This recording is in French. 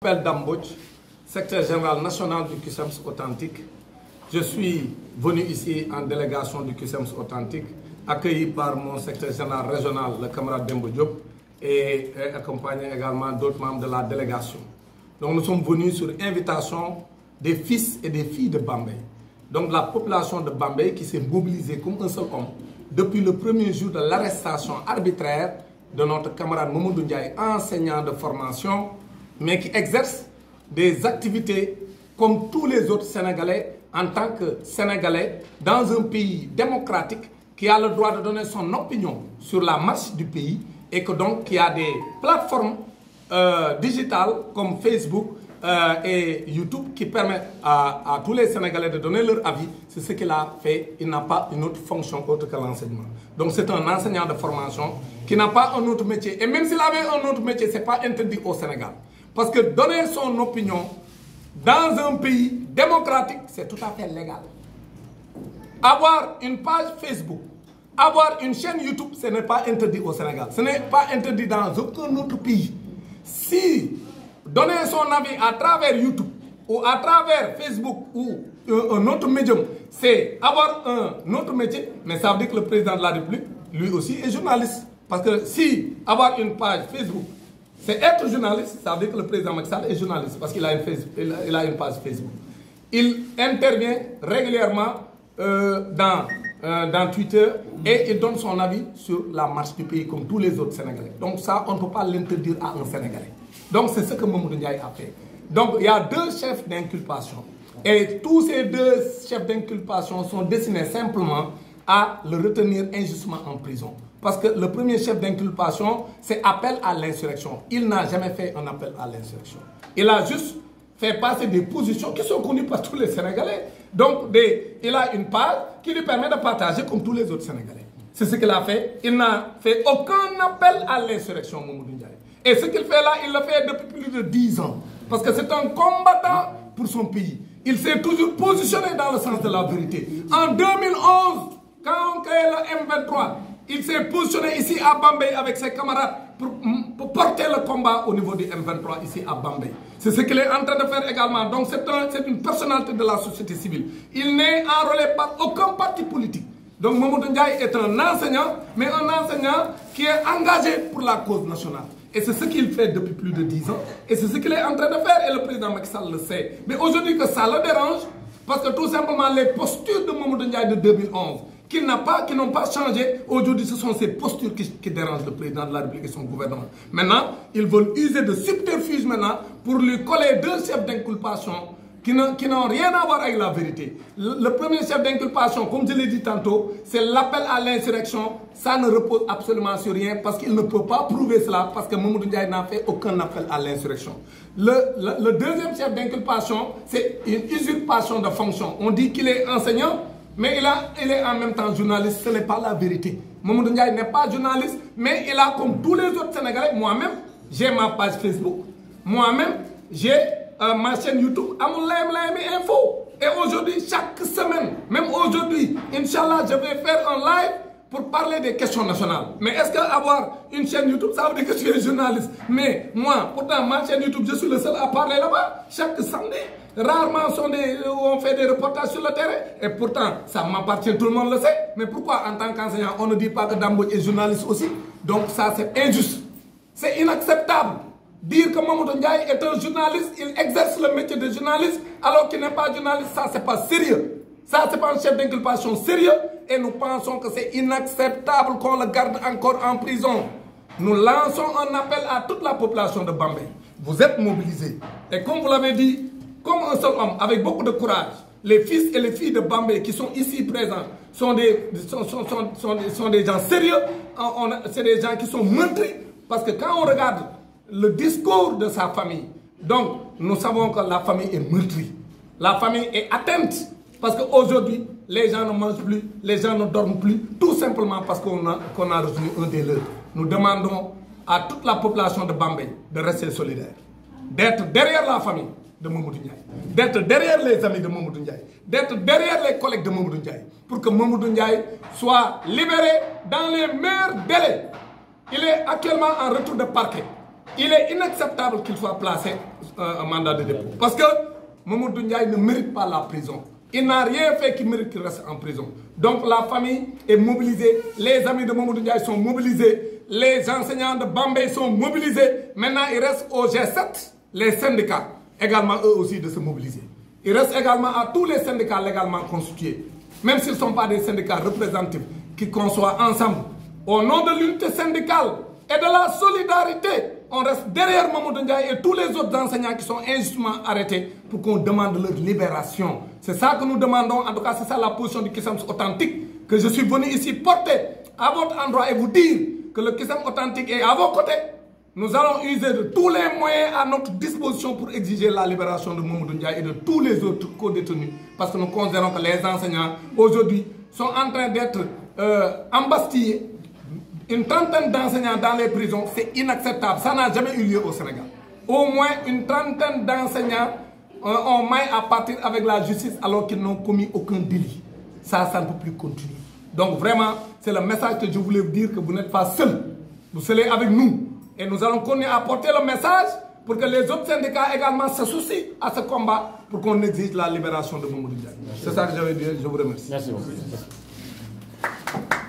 Je m'appelle Dambodj, secrétaire général national du CUSEMS Authentique. Je suis venu ici en délégation du CUSEMS Authentique, accueilli par mon secrétaire général régional, le camarade Dembo Diop, et accompagné également d'autres membres de la délégation. Donc nous sommes venus sur invitation des fils et des filles de Bambey. Donc la population de Bambey qui s'est mobilisée comme un seul homme depuis le premier jour de l'arrestation arbitraire de notre camarade Mamadou Ndiaye, enseignant de formation, mais qui exerce des activités comme tous les autres Sénégalais en tant que Sénégalais dans un pays démocratique qui a le droit de donner son opinion sur la marche du pays et que donc qui a des plateformes digitales comme Facebook et YouTube qui permettent à tous les Sénégalais de donner leur avis. C'est ce qu'il a fait. Il n'a pas une autre fonction autre que l'enseignement. Donc c'est un enseignant de formation qui n'a pas un autre métier. Et même s'il avait un autre métier, ce n'est pas interdit au Sénégal. Parce que donner son opinion dans un pays démocratique, c'est tout à fait légal. Avoir une page Facebook, avoir une chaîne YouTube, ce n'est pas interdit au Sénégal. Ce n'est pas interdit dans aucun autre pays. Si donner son avis à travers YouTube ou à travers Facebook ou un autre médium, c'est avoir un autre métier, mais ça veut dire que le président de la République, lui aussi, est journaliste. Parce que si avoir une page Facebook, c'est être journaliste, ça veut dire que le président Macky Sall est journaliste parce qu'il a une page Facebook. Il intervient régulièrement dans Twitter et il donne son avis sur la marche du pays comme tous les autres Sénégalais. Donc ça, on ne peut pas l'interdire à un Sénégalais. Donc c'est ce que Mamadou Ndiaye a fait. Donc il y a deux chefs d'inculpation. Et tous ces deux chefs d'inculpation sont destinés simplement à le retenir injustement en prison. Parce que le premier chef d'inculpation, c'est appel à l'insurrection. Il n'a jamais fait un appel à l'insurrection. Il a juste fait passer des positions qui sont connues par tous les Sénégalais. Donc, il a une page qui lui permet de partager comme tous les autres Sénégalais. C'est ce qu'il a fait. Il n'a fait aucun appel à l'insurrection, Mamadou Ndiaye. Et ce qu'il fait là, il le fait depuis plus de 10 ans. Parce que c'est un combattant pour son pays. Il s'est toujours positionné dans le sens de la vérité. En 2011, quand on crée le M23, il s'est positionné ici à Bambey avec ses camarades pour porter le combat au niveau du M23 ici à Bambey. C'est ce qu'il est en train de faire également. Donc c'est une personnalité de la société civile. Il n'est enrôlé par aucun parti politique. Donc Mamadou Ndiaye est un enseignant, mais un enseignant qui est engagé pour la cause nationale. Et c'est ce qu'il fait depuis plus de 10 ans. Et c'est ce qu'il est en train de faire et le président Macky Sall le sait. Mais aujourd'hui que ça le dérange, parce que tout simplement les postures de Mamadou Ndiaye de 2011, qui n'ont pas changé. Aujourd'hui, ce sont ces postures qui dérangent le président de la République et son gouvernement. Maintenant, ils veulent user de subterfuges maintenant pour lui coller deux chefs d'inculpation qui n'ont rien à voir avec la vérité. Le premier chef d'inculpation, comme je l'ai dit tantôt, c'est l'appel à l'insurrection. Ça ne repose absolument sur rien parce qu'il ne peut pas prouver cela parce que Mamadou Ndiaye n'a fait aucun appel à l'insurrection. Le deuxième chef d'inculpation, c'est une usurpation de fonction. On dit qu'il est enseignant, mais il est en même temps journaliste, ce n'est pas la vérité. Mamadou Ndiaye n'est pas journaliste, mais il a comme tous les autres Sénégalais, moi-même, j'ai ma page Facebook, moi-même, j'ai ma chaîne YouTube, Amoulaye Info. Et aujourd'hui, chaque semaine, même aujourd'hui, Inch'Allah, je vais faire un live pour parler des questions nationales. Mais est-ce qu'avoir une chaîne YouTube, ça veut dire que je suis journaliste? Mais moi, pourtant, ma chaîne YouTube, je suis le seul à parler là-bas, chaque samedi. Rarement on fait des reportages sur le terrain. Et pourtant, ça m'appartient, tout le monde le sait. Mais pourquoi, en tant qu'enseignant, on ne dit pas que Dambodj est journaliste aussi? Donc ça, c'est injuste. C'est inacceptable. Dire que Mamadou Ndiaye est un journaliste, il exerce le métier de journaliste, alors qu'il n'est pas journaliste, ça, c'est pas sérieux. Ça, c'est pas un chef d'inculpation sérieux. Et nous pensons que c'est inacceptable qu'on le garde encore en prison. Nous lançons un appel à toute la population de Bambey. Vous êtes mobilisés. Et comme vous l'avez dit, comme un seul homme, avec beaucoup de courage, les fils et les filles de Bambey qui sont ici présents sont des gens sérieux, c'est des gens qui sont meurtris. Parce que quand on regarde le discours de sa famille, donc nous savons que la famille est meurtrie. La famille est atteinte. Parce qu'aujourd'hui, les gens ne mangent plus, les gens ne dorment plus, tout simplement parce qu'on a retenu un des leurs. Nous demandons à toute la population de Bambey de rester solidaire, d'être derrière la famille de Mamadou Ndiaye, d'être derrière les amis de Mamadou Ndiaye, d'être derrière les collègues de Mamadou Ndiaye, pour que Mamadou Ndiaye soit libéré dans les meilleurs délais. Il est actuellement en retour de parquet. il est inacceptable qu'il soit placé un mandat de dépôt. Parce que Mamadou Ndiaye ne mérite pas la prison. Il n'a rien fait qui mérite qu'il reste en prison. Donc la famille est mobilisée, les amis de Mamadou Ndiaye sont mobilisés, les enseignants de Bambey sont mobilisés. Maintenant, il reste au G7, les syndicats, également eux aussi de se mobiliser. Il reste également à tous les syndicats légalement constitués, même s'ils ne sont pas des syndicats représentatifs, qui conçoivent ensemble, au nom de l'unité syndicale et de la solidarité, on reste derrière Mamadou Ndiaye et tous les autres enseignants qui sont injustement arrêtés pour qu'on demande leur libération. C'est ça que nous demandons, en tout cas c'est ça la position du Kisam authentique, que je suis venu ici porter à votre endroit et vous dire que le Kisam authentique est à vos côtés. Nous allons user de tous les moyens à notre disposition pour exiger la libération de Mamadou Ndiaye et de tous les autres co-détenus. Parce que nous considérons que les enseignants aujourd'hui sont en train d'être embastillés. Une trentaine d'enseignants dans les prisons, c'est inacceptable. Ça n'a jamais eu lieu au Sénégal. Au moins une trentaine d'enseignants ont maille à partir avec la justice alors qu'ils n'ont commis aucun délit. Ça ne peut plus continuer. Donc vraiment, c'est le message que je voulais vous dire, que vous n'êtes pas seuls. Vous serez avec nous. Et nous allons continuer à porter le message pour que les autres syndicats également s'associent à ce combat pour qu'on exige la libération de Mamadou Ndiaye. C'est ça que j'avais dit. Je vous remercie. Merci beaucoup.